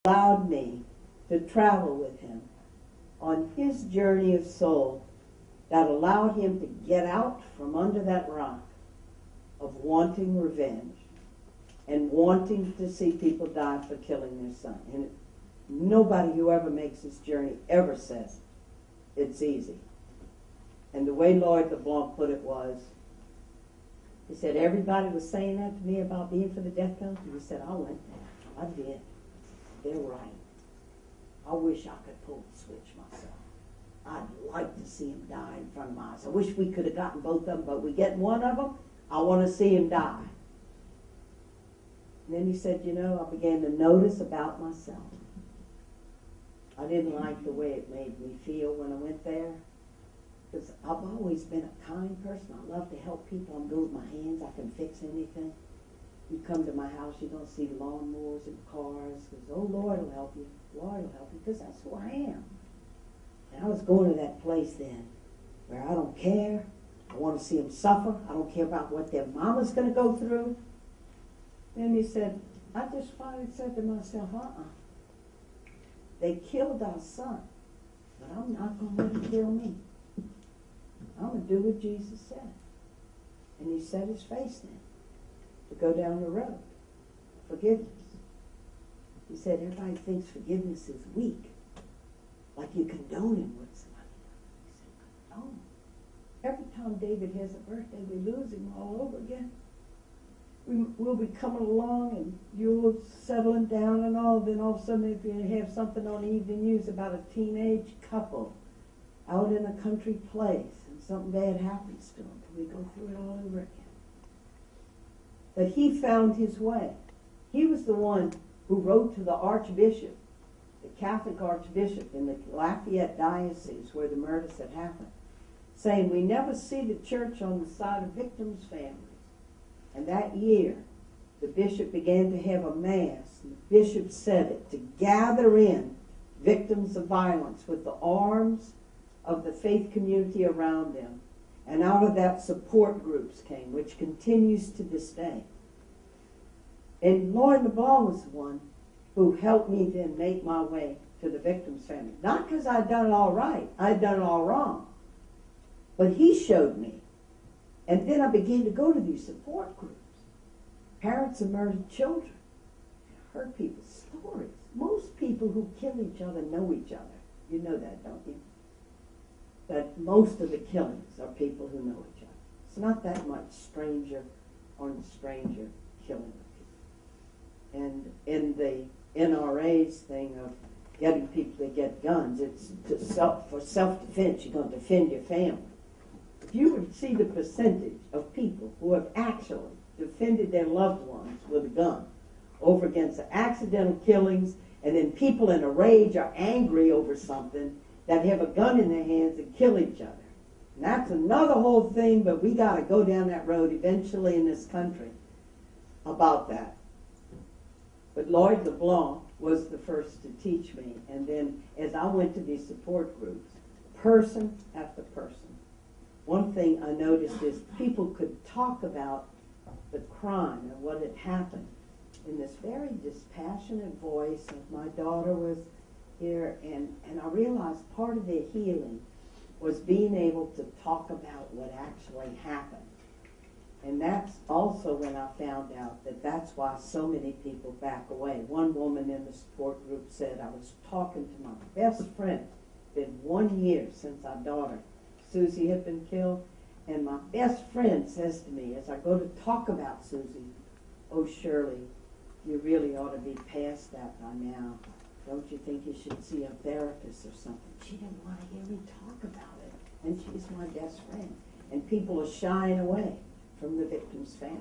allowed me to travel with him on his journey of soul that allowed him to get out from under that rock of wanting revenge and wanting to see people die for killing their son. And nobody who ever makes this journey ever says it's easy. And the way Lloyd LeBlanc put it was, he said, everybody was saying that to me about being for the death penalty. He said, I went there. I did. They're right. I wish I could pull the switch myself. I'd like to see him die in front of my eyes. I wish we could have gotten both of them, but we get one of them, I want to see him die. And then he said, you know, I began to notice about myself. I didn't like the way it made me feel when I went there, because I've always been a kind person. I love to help people. I'm good with my hands. I can fix anything. You come to my house, you're going to see lawnmowers and cars, because, oh, Lord will help you. Lord will help you, because that's who I am. And I was going to that place then where I don't care. I want to see them suffer. I don't care about what their mama's going to go through. Then he said, I just finally said to myself, they killed our son, but I'm not going to let them kill me. I'm going to do what Jesus said. And he set his face then to go down the road. Forgiveness. He said, everybody thinks forgiveness is weak. Like you condoning what somebody does. He said, condone. Every time David has a birthday, we lose him all over again. We'll be coming along and you're settling down and all. Then all of a sudden, if you have something on the evening news about a teenage couple out in a country place and something bad happens to them, we go through it all over again. But he found his way. He was the one who wrote to the archbishop, the Catholic archbishop in the Lafayette diocese where the murders had happened, saying, we never see the church on the side of victims' families. And that year, the bishop began to have a mass. And the bishop said it, to gather in victims of violence with the arms of the faith community around them. And out of that, support groups came, which continues to this day. And Lloyd LeBlanc was the one who helped me then make my way to the victim's family. Not because I'd done it all right. I'd done it all wrong. But he showed me. And then I began to go to these support groups. Parents of murdered children. I heard people's stories. Most people who kill each other know each other. You know that, don't you? That most of the killings are people who know each other. It's not that much stranger on stranger killing of people. And in the NRA's thing of getting people to get guns, it's for self-defense. You're going to defend your family. If you would see the percentage of people who have actually defended their loved ones with a gun over against the accidental killings, and then people in a rage are angry over something, that have a gun in their hands and kill each other. And that's another whole thing, but we got to go down that road eventually in this country about that. But Lloyd LeBlanc was the first to teach me. And then as I went to these support groups, person after person, one thing I noticed is people could talk about the crime and what had happened in this very dispassionate voice. And my daughter was here, and I realized part of their healing was being able to talk about what actually happened. And that's also when I found out that that's why so many people back away. One woman in the support group said, I was talking to my best friend, been 1 year since our daughter, Susie, had been killed, and my best friend says to me, as I go to talk about Susie, oh, Shirley, you really ought to be past that by now. Don't you think you should see a therapist or something? She didn't want to hear me talk about it. And she's my best friend. And people are shying away from the victim's family.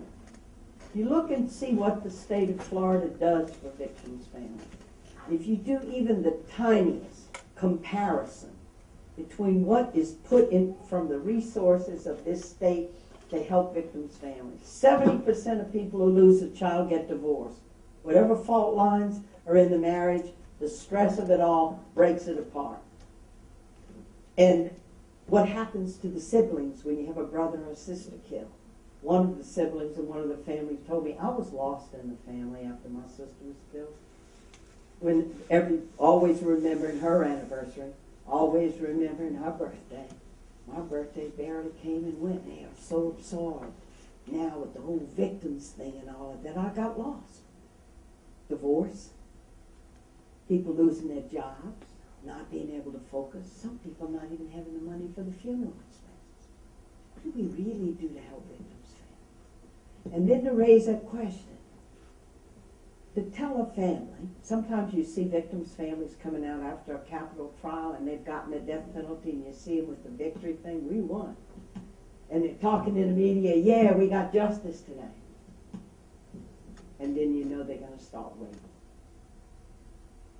You look and see what the state of Florida does for victims' families. If you do even the tiniest comparison between what is put in from the resources of this state to help victims' families, 70% of people who lose a child get divorced. Whatever fault lines are in the marriage, the stress of it all breaks it apart. And what happens to the siblings when you have a brother or a sister killed? One of the siblings in one of the families told me, I was lost in the family after my sister was killed. always remembering her anniversary, always remembering her birthday. My birthday barely came and went, and I was so absorbed now with the whole victims thing and all of that, I got lost. Divorce, people losing their jobs, not being able to focus, some people not even having the money for the funeral expenses. What do we really do to help victims' families? And then to raise that question, to tell a family, sometimes you see victims' families coming out after a capital trial and they've gotten the death penalty and you see them with the victory thing, we won. And they're talking in the media, yeah, we got justice today. And then you know they're going to start waiting.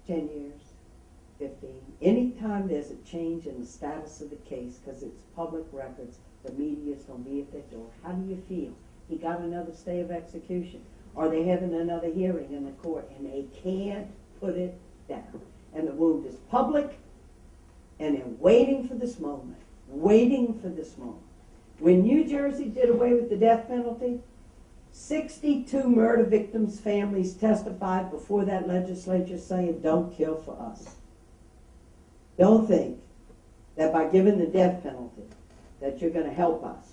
10 years, 15. Anytime there's a change in the status of the case, because it's public records, the media's going to be at their door. How do you feel? He got another stay of execution. Are they having another hearing in the court? And they can't put it down. And the wound is public, and they're waiting for this moment. Waiting for this moment. When New Jersey did away with the death penalty, 62 murder victims' families testified before that legislature saying, don't kill for us. Don't think that by giving the death penalty that you're going to help us.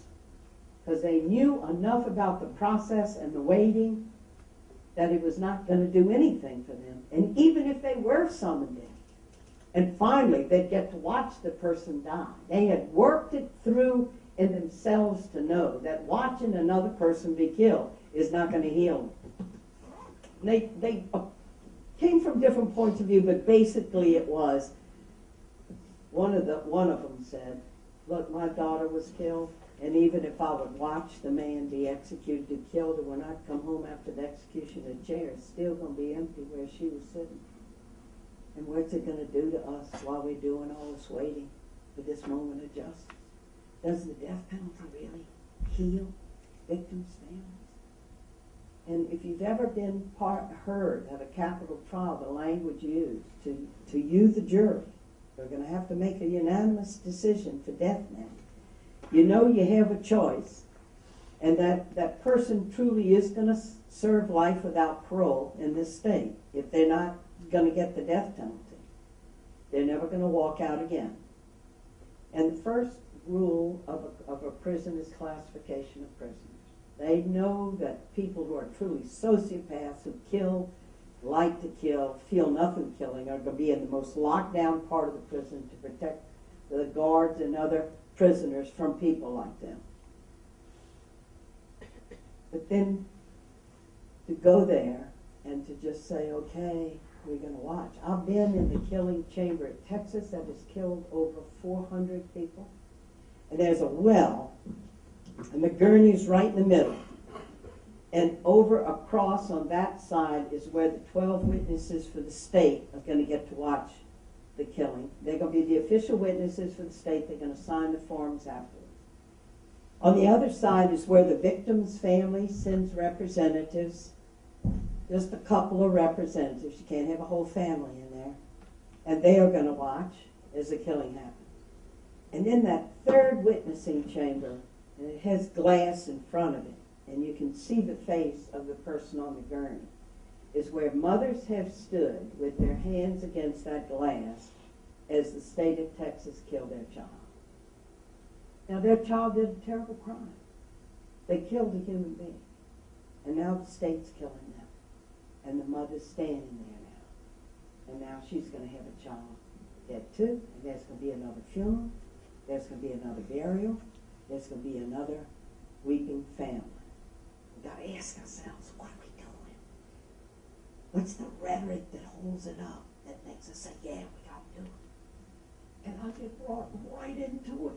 Because they knew enough about the process and the waiting that it was not going to do anything for them. And even if they were summoned in, and finally they'd get to watch the person die, they had worked it through in themselves to know that watching another person be killed is not going to heal them. They came from different points of view, but basically it was, one of them said, look, my daughter was killed, and even if I would watch the man be executed who killed her, when I come home after the execution, the chair is still going to be empty where she was sitting. And what's it going to do to us while we're doing all this waiting for this moment of justice? Does the death penalty really heal victims' families? And if you've ever been heard at a capital trial, the language used to you, the jury, you're going to have to make a unanimous decision for death now. You know you have a choice, and that person truly is going to serve life without parole in this state if they're not going to get the death penalty. They're never going to walk out again. And the first rule of a prison is classification of prisoners. They know that people who are truly sociopaths, who kill, like to kill, feel nothing killing, are going to be in the most locked down part of the prison to protect the guards and other prisoners from people like them. But then to go there and to just say, okay, we're going to watch. I've been in the killing chamber at Texas that has killed over 400 people. And there's a well, and the gurney's right in the middle. And over across on that side is where the 12 witnesses for the state are going to get to watch the killing. They're going to be the official witnesses for the state. They're going to sign the forms afterwards. On the other side is where the victim's family sends representatives, just a couple of representatives. You can't have a whole family in there. And they are going to watch as the killing happens. And in that third witnessing chamber, and it has glass in front of it, and you can see the face of the person on the gurney, is where mothers have stood with their hands against that glass as the state of Texas killed their child. Now, their child did a terrible crime. They killed a human being. And now the state's killing them. And the mother's standing there now. And now she's going to have a child dead too. And there's going to be another funeral. There's going to be another burial. There's going to be another weeping family. We've got to ask ourselves, what are we doing? What's the rhetoric that holds it up, that makes us say, yeah, we got to do it? And I get brought right into it,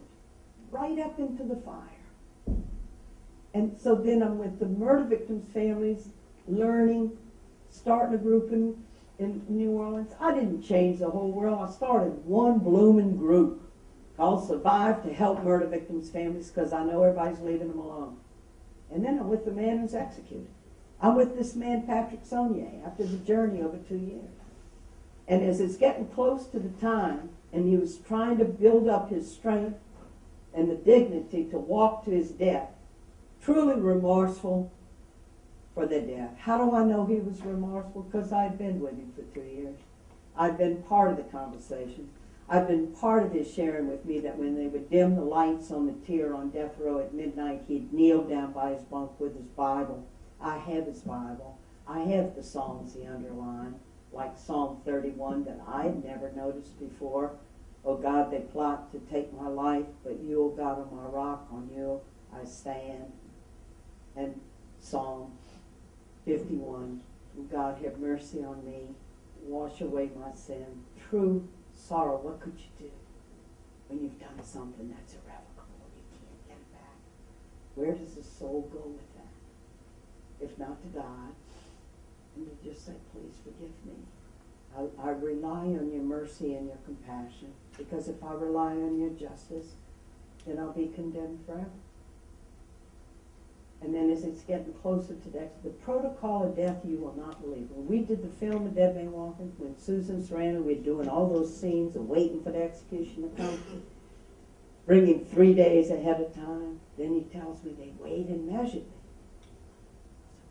right up into the fire. And so then I'm with the murder victims' families, learning, starting a group in New Orleans. I didn't change the whole world. I started one blooming group called Survive to help murder victims' families because I know everybody's leaving them alone. And then I'm with the man who's executed. I'm with this man, Patrick Saunier, after the journey over 2 years. And as it's getting close to the time, and he was trying to build up his strength and the dignity to walk to his death, truly remorseful for their death. How do I know he was remorseful? Because I'd been with him for 2 years. I'd been part of the conversation. I've been part of his sharing with me that when they would dim the lights on the tier on death row at midnight, he'd kneel down by his bunk with his Bible. I have his Bible. I have the Psalms he underlined, like Psalm 31 that I had never noticed before. Oh God, they plot to take my life, but you, oh God, are my rock, on you I stand. And Psalm 51, oh God, have mercy on me, wash away my sin. True sorrow, what could you do when you've done something that's irrevocable? You can't get it back. Where does the soul go with that? If not to God, and to just say, please forgive me. I rely on your mercy and your compassion, because if I rely on your justice, then I'll be condemned forever. And then as it's getting closer to death, the protocol of death you will not believe. When we did the film of Dead Man Walking, when Susan Sarandon, we were doing all those scenes of waiting for the execution to come, bringing 3 days ahead of time, then he tells me they weighed and measured me.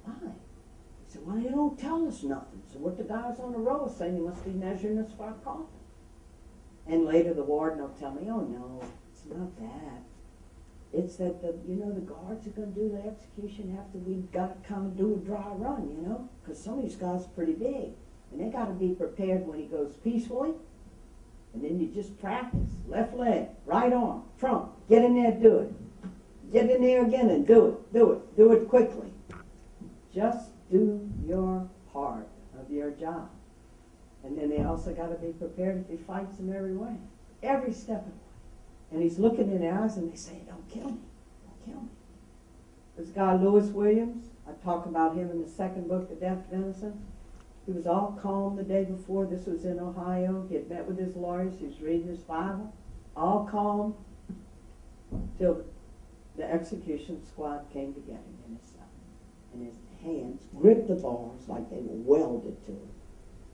I said, why? He said, well, they don't tell us nothing. So what the guys on the row are saying, they must be measuring us for our coffin. And later the warden will tell me, oh no, it's not that. It's that the guards are going to do the execution after we've got to kind of do a dry run, because some of these guys are pretty big. And they got to be prepared when he goes peacefully. And then you just practice. Left leg, right arm, trump. Get in there, do it. Get in there again and do it. Do it quickly. Just do your part of your job. And then they also got to be prepared if he fights them every way. Every step of the way. And he's looking in their eyes and they say, don't kill me. Don't kill me. This guy, Lewis Williams, I talk about him in the second book, The Death Venison. He was all calm the day before. This was in Ohio. He had met with his lawyers. He was reading his Bible. All calm till the execution squad came to get him in his cell. And his hands gripped the bars like they were welded to him.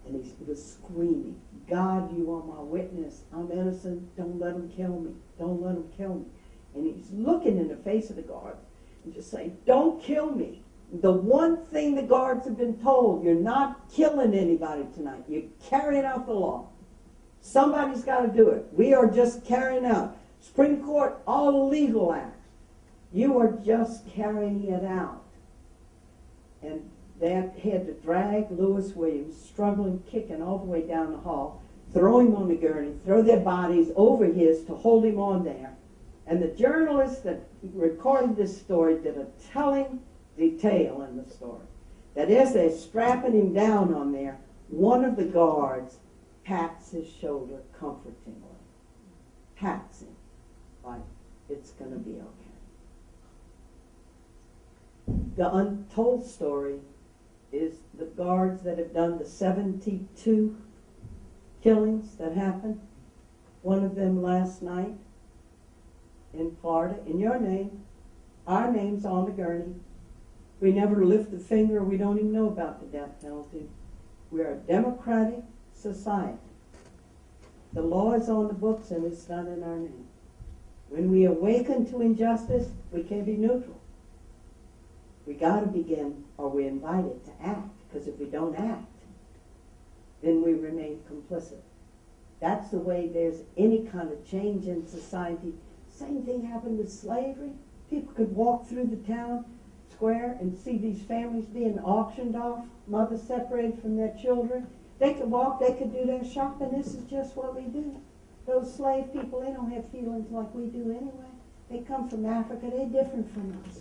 And he was screaming, God, you are my witness. I'm innocent. Don't let him kill me. Don't let him kill me. And he's looking in the face of the guard and just saying, don't kill me. The one thing the guards have been told, you're not killing anybody tonight. You're carrying out the law. Somebody's got to do it. We are just carrying out. Supreme Court, all legal acts. You are just carrying it out. And they had to drag Lewis Williams, struggling, kicking all the way down the hall, throw him on the gurney, throw their bodies over his to hold him on there. And the journalist that recorded this story did a telling detail in the story. That as they're strapping him down on there, one of the guards pats his shoulder comfortingly. Pats him like it's going to be okay. The untold story is the guards that have done the 72 killings that happened. One of them last night in Florida, in your name, our name's on the gurney. We never lift a finger. We don't even know about the death penalty. We're a democratic society. The law is on the books and it's done in our name. When we awaken to injustice, we can't be neutral. We got to begin, or we're invited to act, because if we don't act, then we remain complicit. That's the way there's any kind of change in society. Same thing happened with slavery. People could walk through the town square and see these families being auctioned off, mothers separated from their children. They could walk, they could do their shopping. This is just what we do. Those slave people, they don't have feelings like we do anyway. They come from Africa. They're different from us.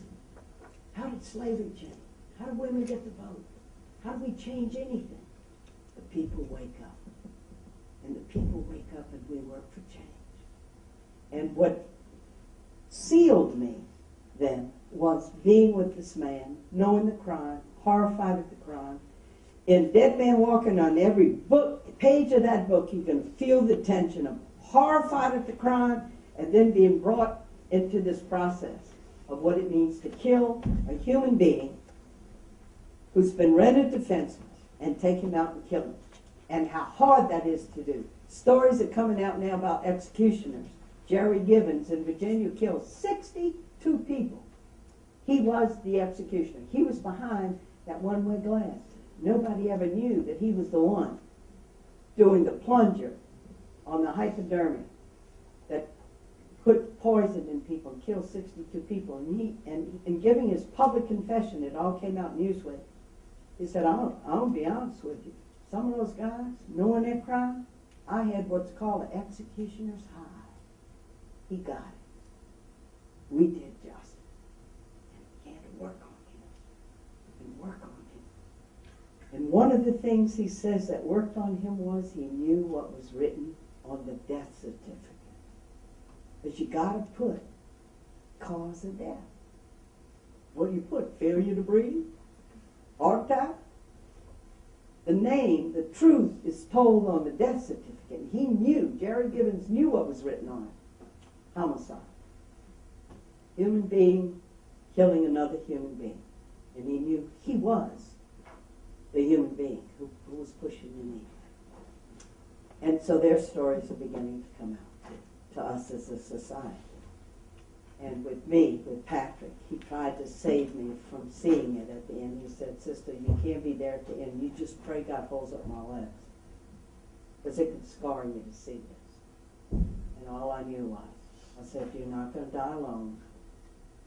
How did slavery change? How did women get the vote? How do we change anything? The people wake up. And the people wake up and we work for change. And what sealed me then was being with this man, knowing the crime, horrified at the crime. In Dead Man Walking, on every book, page of that book, you can feel the tension of horrified at the crime and then being brought into this process of what it means to kill a human being who's been rendered defenseless and take him out and kill him. And how hard that is to do. Stories are coming out now about executioners. Jerry Gibbons in Virginia killed 62 people. He was the executioner. He was behind that one-way glass. Nobody ever knew that he was the one doing the plunger on the hypodermic that put poison in people and killed 62 people. And giving his public confession, it all came out in Newsweek. He said, I'll be honest with you. Some of those guys, knowing their crime, I had what's called an executioner's high. He got it. We did justice. And we had to work on him. And work on him. And one of the things he says that worked on him was he knew what was written on the death certificate. But you got to put cause of death. What do you put? Failure to breathe? Heart attack? The name, the truth is told on the death certificate. He knew, Jerry Gibbons knew what was written on it. Homicide. Human being killing another human being. And he knew he was the human being who was pushing the knee. And so their stories are beginning to come out to us as a society. And with me, with Patrick, he tried to save me from seeing it at the end. He said, sister, you can't be there at the end. You just pray God holds up my legs. Because it could scar you to see this. And all I knew was, I said, you're not going to die alone.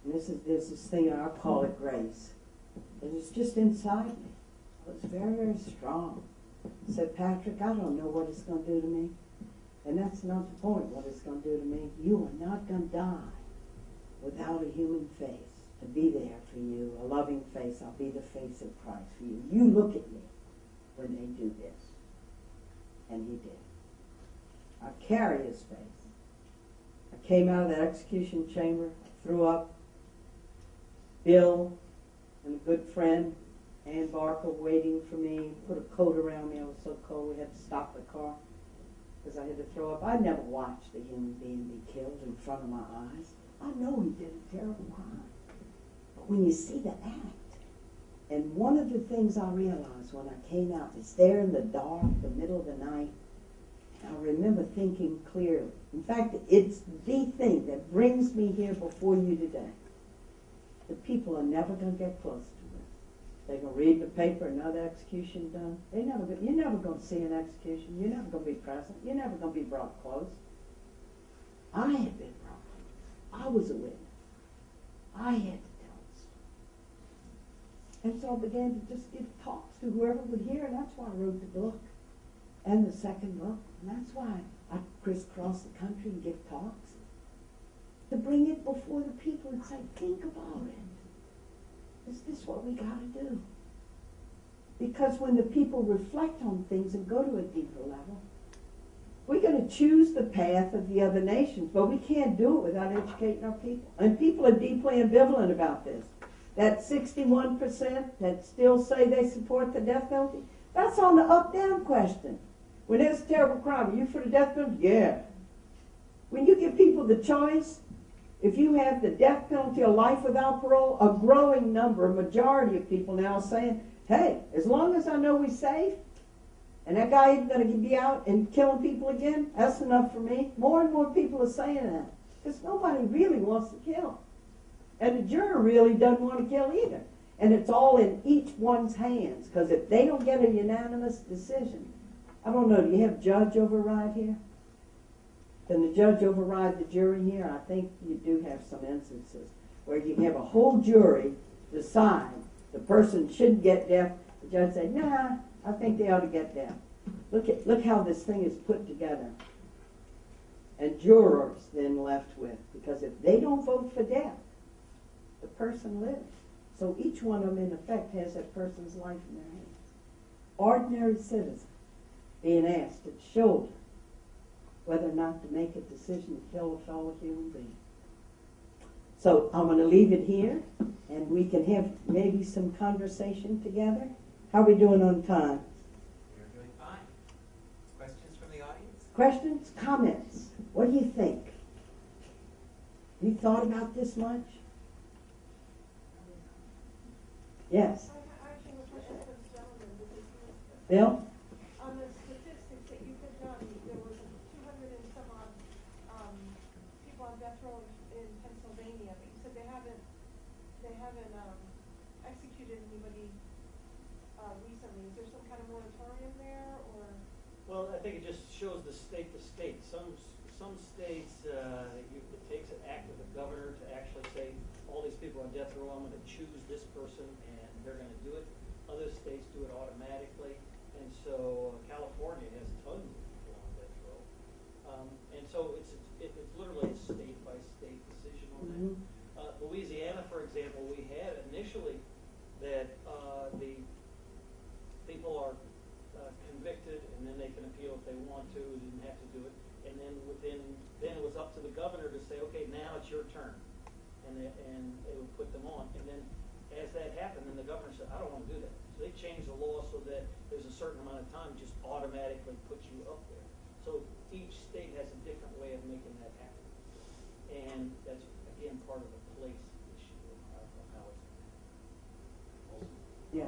And there's this thing, I call it grace. It was just inside me. It was very, very strong. I said, Patrick, I don't know what it's going to do to me. And that's not the point, what it's going to do to me. You are not going to die without a human face to be there for you, a loving face. I'll be the face of Christ for you. You look at me when they do this. And he did. I carry his face. I came out of that execution chamber, threw up. Bill and a good friend, Ann Barker, waiting for me, put a coat around me. I was so cold we had to stop the car because I had to throw up. I never watched a human being be killed in front of my eyes. I know he did a terrible crime. But when you see the act, and one of the things I realized when I came out is there in the dark, the middle of the night, and I remember thinking clearly. In fact, it's the thing that brings me here before you today. The people are never going to get close to it. They're going to read the paper, another execution done. You're never going to see an execution. You're never going to be present. You're never going to be brought close. I had been brought close. I was a witness. I had to tell the story. And so I began to just give talks to whoever would hear, and that's why I wrote the book and the second book. And that's why I crisscross the country and give talks. To bring it before the people and say, think about it. Is this what we got to do? Because when the people reflect on things and go to a deeper level, we're going to choose the path of the other nations, but we can't do it without educating our people. And people are deeply ambivalent about this. That 61% that still say they support the death penalty, that's on the up-down question. When there's a terrible crime, are you for the death penalty? Yeah. When you give people the choice, if you have the death penalty or life without parole, a growing number, a majority of people now are saying, hey, as long as I know we're safe, and that guy isn't going to be out and killing people again, that's enough for me. More and more people are saying that. Because nobody really wants to kill. And the juror really doesn't want to kill either. And it's all in each one's hands. Because if they don't get a unanimous decision, I don't know, do you have judge override here? Can the judge override the jury here? I think you do have some instances where you have a whole jury decide the person shouldn't get death. The judge say, nah, I think they ought to get death. Look how this thing is put together. And jurors then left with, because if they don't vote for death, the person lives. So each one of them, in effect, has that person's life in their hands. Ordinary citizen being asked at shoulder whether or not to make a decision to kill a fellow human being. So I'm going to leave it here, and we can have maybe some conversation together. How are we doing on time? We're doing fine. Questions from the audience? Questions? Comments? What do you think? You thought about this much? Yes. Bill? On the statistics that you put down, there was 200 and some odd people on death row in Pennsylvania, but you said they haven't executed anybody recently. Is there some kind of moratorium there, or? Well, I think it just shows the state to state. Some states, it takes an act of the governor to actually say, all these people on death row, I'm going to choose this person and they're going to do it. Other states do it automatically. And so California has tons of people on death row. And so it's literally a state by state decision on that. Louisiana, for example, we had initially that the people are convicted, and then they can appeal if they want to. They didn't have to do it, and then it was up to the governor to say, okay, now it's your turn, and they would put them on. And then as that happened, then the governor said, I don't want to do that. So they changed the law so that there's a certain amount of time just automatically puts you up there. So each state has a different way of making that happen, and that's again part of the place issue of how it's. Yeah.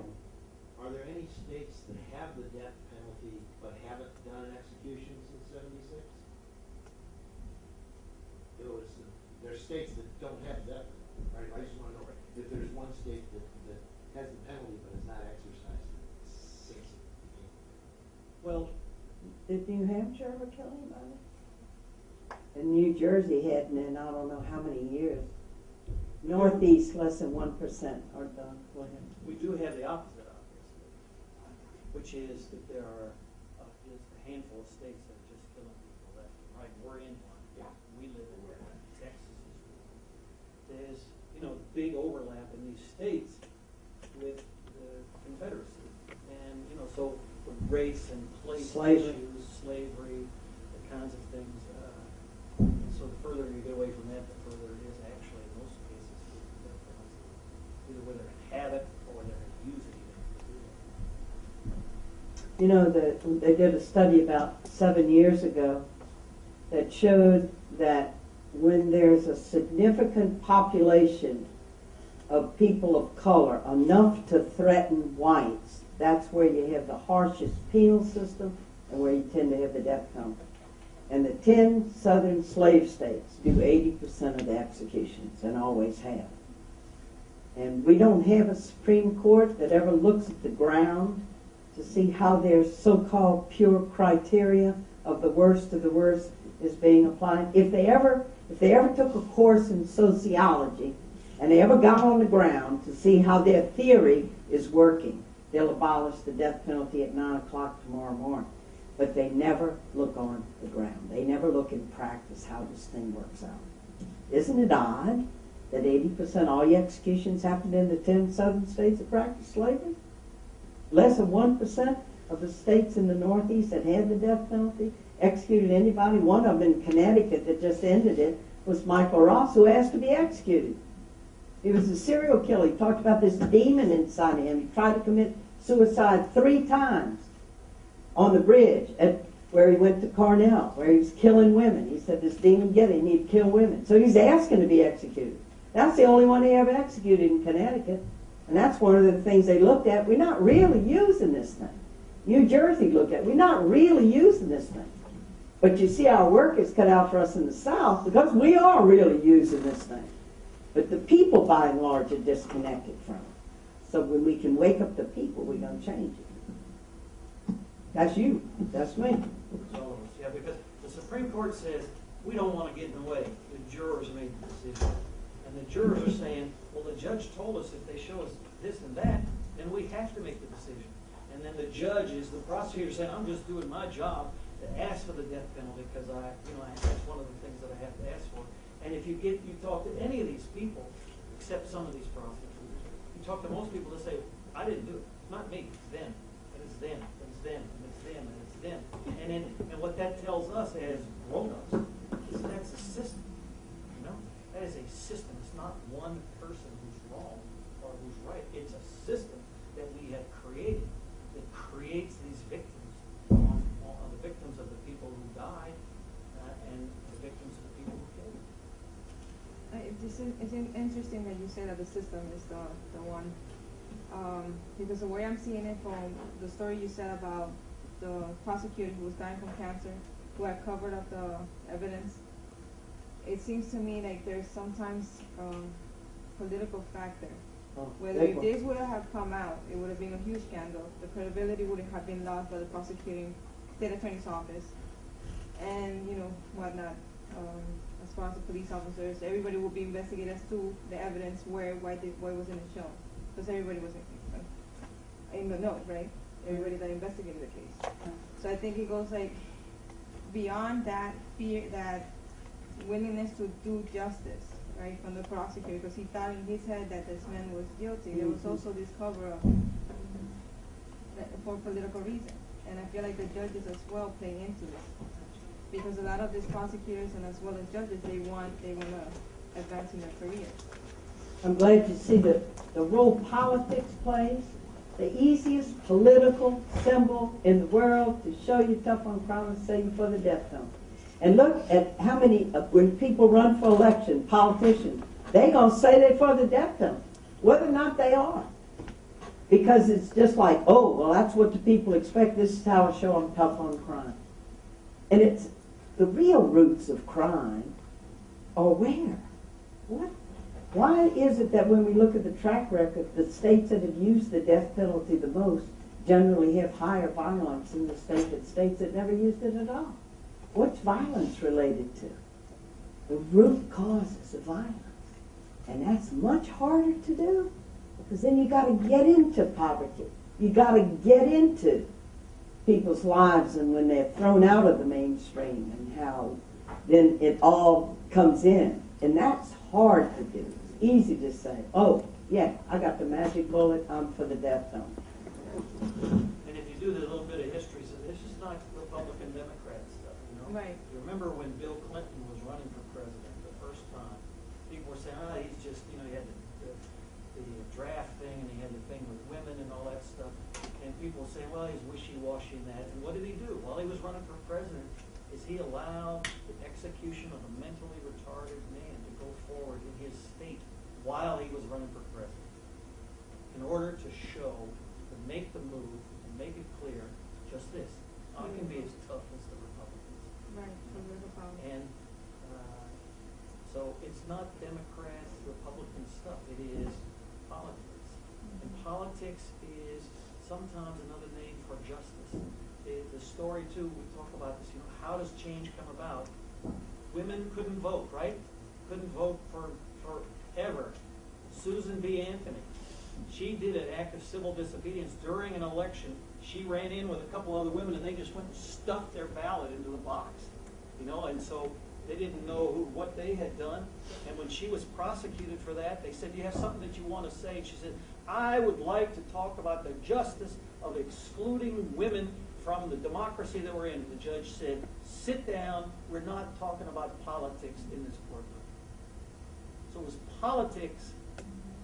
Are there any states that have the death penalty but haven't done an execution since '76? There's states that don't have death penalty. I just want to know if there's one state that has the penalty but has not exercised it since it became. Well, did New Hampshire ever kill anybody? And New Jersey hadn't in I don't know how many years. Northeast, less than 1% are done. Go ahead. We do have the opposite, obviously, which is that there are just a handful of states that are just killing people left and right. We're in one. Yeah. We live in one. Texas is one. There's, big overlap in these states with the Confederacy. And, so with race and place issues, slavery, the kinds of things. And so the further you get away from that, the further it is actually in most cases with the death penalty. Either whether they have it or whether they use it even to do it. They did a study about 7 years ago that showed that when there's a significant population of people of color, enough to threaten whites, that's where you have the harshest penal system and where you tend to have the death penalty. And the 10 southern slave states do 80% of the executions and always have. And we don't have a Supreme Court that ever looks at the ground to see how their so-called pure criteria of the worst of the worst is being applied. If they ever took a course in sociology and they ever got on the ground to see how their theory is working, they'll abolish the death penalty at 9 o'clock tomorrow morning. But they never look on the ground. They never look in practice how this thing works out. Isn't it odd that 80% of all your executions happened in the 10 southern states that practiced slavery? Less than 1% of the states in the Northeast that had the death penalty executed anybody. One of them in Connecticut that just ended it was Michael Ross, who asked to be executed. He was a serial killer. He talked about this demon inside of him. He tried to commit suicide 3 times on the bridge where he went to Cornell, where he was killing women. He said this demon get him, he'd kill women. So he's asking to be executed. That's the only one they ever executed in Connecticut. And that's one of the things they looked at. We're not really using this thing. New Jersey looked at it. We're not really using this thing. But you see our work is cut out for us in the South because we are really using this thing. But the people, by and large, are disconnected from it. So when we can wake up the people, we're going to change it. That's you. That's me. It's all of us, yeah, because the Supreme Court says we don't want to get in the way. The jurors made the decision. And the jurors are saying, well, the judge told us if they show us this and that, then we have to make the decision. And then the judge is, the prosecutor saying, I'm just doing my job to ask for the death penalty because that's one of the things that I have to ask for. And if you talk to any of these people, except some of these prosecutors, you talk to most people that say, I didn't do it. It's not me. It's them. And it's them. And it's them. And it's them. And it's them. And what that tells us as grown-ups is that's a system. That is a system. It's not one person who's wrong or who's right. It's a system that we have created that creates these victims, the victims of the people who died and the victims of the people who killed them. It's interesting that you say that the system is the one, because the way I'm seeing it from the story you said about the prosecutor who was dying from cancer, who had covered up the evidence, it seems to me like there's sometimes political factor Whether big if one. this would have come out, it would have been a huge scandal. The credibility would have been lost by the prosecuting state attorney's office, and whatnot. As far as the police officers, everybody will be investigated as to the evidence why wasn't it shown, because everybody was in the know, right? Everybody that investigated the case. So I think it goes like beyond that fear, that willingness to do justice, right, from the prosecutor, because he thought in his head that this man was guilty. There was also this cover-up for political reasons, and I feel like the judges as well play into this, because a lot of these prosecutors and as well as judges, they want to advance in their careers. I'm glad you see the role politics plays. The easiest political symbol in the world to show you tough on crime is say you for the death penalty. And look at how many, when people run for election, politicians, they gonna say they're for the death penalty, whether or not they are. Because it's just like, oh, well, that's what the people expect. This is how I show I'm tough on crime. And it's the real roots of crime are where? What? Why is it that when we look at the track record, the states that have used the death penalty the most generally have higher violence in the states that never used it at all? What's violence related to? The root causes of violence. And that's much harder to do, because then you got to get into poverty. You got to get into people's lives and when they're thrown out of the mainstream and how then it all comes in. And that's hard to do. It's easy to say, oh, yeah, I got the magic bullet, I'm for the death penalty. And if you do the little bit of history, so this is not Republican Democrat stuff, Right. You remember when Bill Clinton was running for president the first time, people were saying, he's just, he had the draft thing and he had the thing with women and all that stuff. And people say, well, he's wishy-washy in that. And what did he do? While he was running for president, is he allowed the execution of a mentally retarded man to go forward in his state while he was running for president, in order to show, to make the move, and make it clear, just this, I can be as tough as the Republicans. Right, political power. And so it's not Democrats, Republican stuff. It is politics. And politics is sometimes another name for justice. The story, too, we talk about this, how does change come about? Women couldn't vote, right? Couldn't vote for forever. Susan B. Anthony, she did an act of civil disobedience during an election. She ran in with a couple other women, and they just went and stuffed their ballot into the box, and so they didn't know what they had done. And when she was prosecuted for that, they said, do you have something that you want to say? And she said, I would like to talk about the justice of excluding women from the democracy that we're in. The judge said, sit down, we're not talking about politics in this courtroom. So it was politics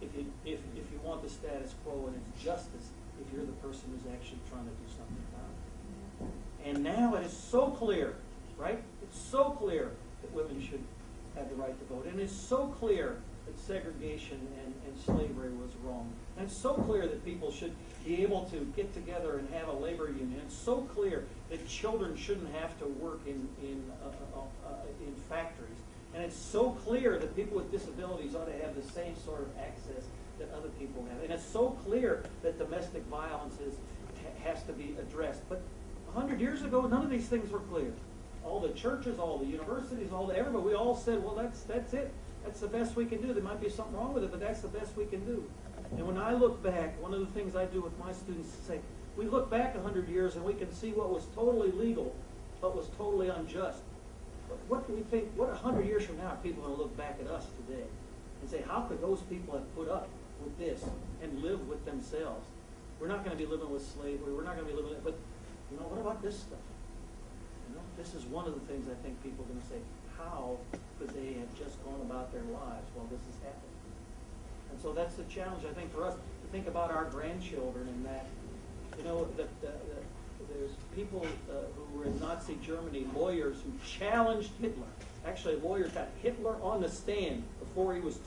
if you want the status quo, and it's justice if you're the person who's actually trying to do something about it. And now it is so clear, right? It's so clear that women should have the right to vote. And it's so clear that segregation and slavery was wrong. And it's so clear that people should be able to get together and have a labor union. It's so clear that children shouldn't have to work in factories. And it's so clear that people with disabilities ought to have the same sort of access that other people have. And it's so clear that domestic violence has to be addressed. But 100 years ago, none of these things were clear. All the churches, all the universities, everybody, we all said, well, that's it. That's the best we can do. There might be something wrong with it, but that's the best we can do. And when I look back, one of the things I do with my students is say, we look back 100 years and we can see what was totally legal, but was totally unjust. But what do we think, what 100 years from now are people going to look back at us today and say, how could those people have put up with this and live with themselves? We're not going to be living with slavery. We're not going to be living with it. But, what about this stuff? This is one of the things I think people are going to say, how could they have just gone about their lives while this is happening? And so that's the challenge, I think, for us to think about our grandchildren and that, there's people who were in Nazi Germany, lawyers who challenged Hitler. Actually, lawyers got Hitler on the stand before he was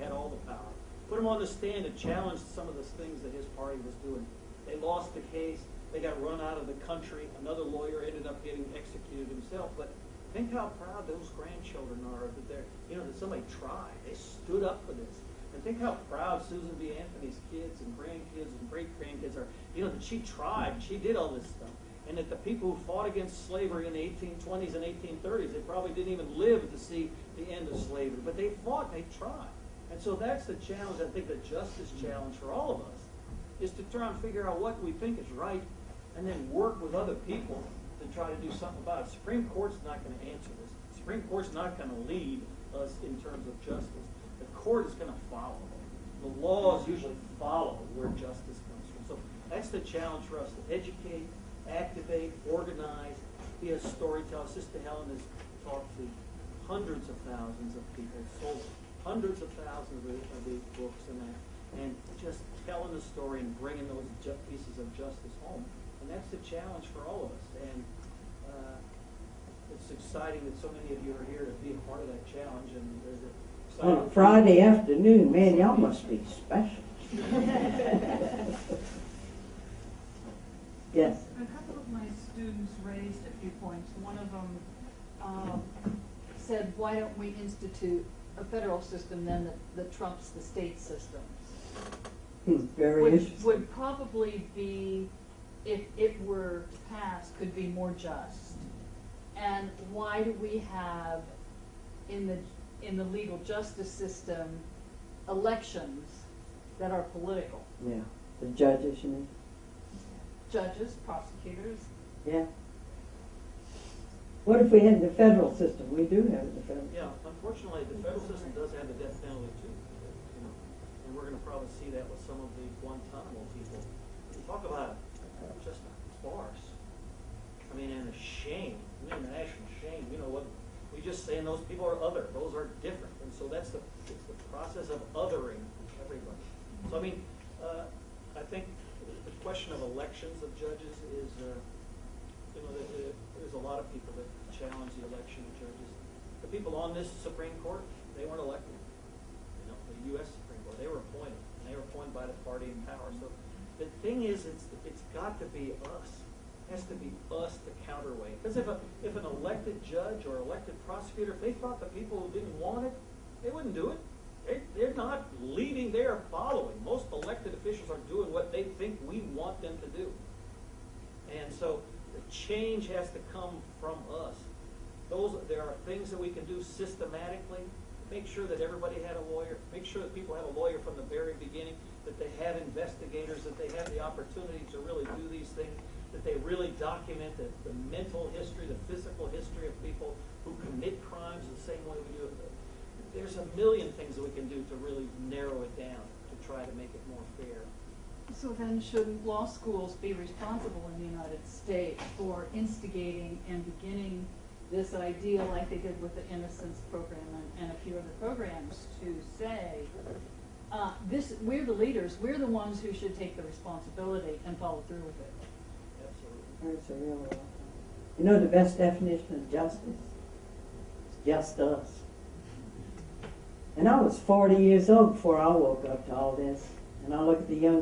had all the power. Put him on the stand and challenged some of the things that his party was doing. They lost the case. They got run out of the country. Another lawyer ended up getting executed himself. But think how proud those grandchildren are that that somebody tried. They stood up for this. And think how proud Susan B. Anthony's kids and grandkids and great-grandkids are, that she tried, she did all this stuff. And that the people who fought against slavery in the 1820s and 1830s, they probably didn't even live to see the end of slavery. But they fought, they tried. And so that's the challenge, I think the justice challenge for all of us, is to try and figure out what we think is right and then work with other people to try to do something about it. Supreme Court's not going to answer this. Supreme Court's not going to lead us in terms of justice. The court is going to follow. The laws usually follow where justice comes from. So that's the challenge for us, to educate, activate, organize, be a storyteller. Sister Helen has talked to hundreds of thousands of people, sold hundreds of thousands of these books and just telling the story and bringing those pieces of justice home. And that's the challenge for all of us. And it's exciting that so many of you are here to be a part of that challenge. And there's On a Friday afternoon, man, y'all must be special. Yes. A couple of my students raised a few points. One of them said, why don't we institute a federal system then that trumps the state systems? Very interesting. Would probably be, if it were to pass, could be more just. And why do we have in the legal justice system elections that are political? Yeah. The judges, you mean? Judges, prosecutors. Yeah. What if we had the federal system? We do have the federal. Yeah, unfortunately, the federal system does have the death penalty too. And we're going to probably see that with some of the Guantanamo people. We talk about just a farce. I mean, and a shame, an international shame. You know what? We just saying those people are other. Those are different, and so it's the process of othering everybody. So I mean, I think the question of elections of judges is, there's a lot of people that challenge the election of judges. The people on this Supreme Court, they weren't elected. The U.S. Supreme Court, they were appointed, and they were appointed by the party in power. So the thing is, it's got to be us. It has to be us to counterweight. Because if an elected judge or elected prosecutor, if they thought the people who didn't want it, they wouldn't do it. They're not leading, they are following. Most elected officials are doing what they think we want them to do. And so the change has to come from us. There are things that we can do systematically. Make sure that everybody had a lawyer. Make sure that people have a lawyer from the very beginning, that they have investigators, that they have the opportunity to really do these things, that they really document the mental history, the physical history of people who commit crimes the same way we do it. There's a million things that we can do to really narrow it down, to try to make it more fair. So then shouldn't law schools be responsible in the United States for instigating and beginning this idea like they did with the Innocence program and a few other programs to say, we're the leaders, we're the ones who should take the responsibility and follow through with it? Absolutely. That's a real. You know the best definition of justice? It's just us. And I was 40 years old before I woke up to all this. And I look at the young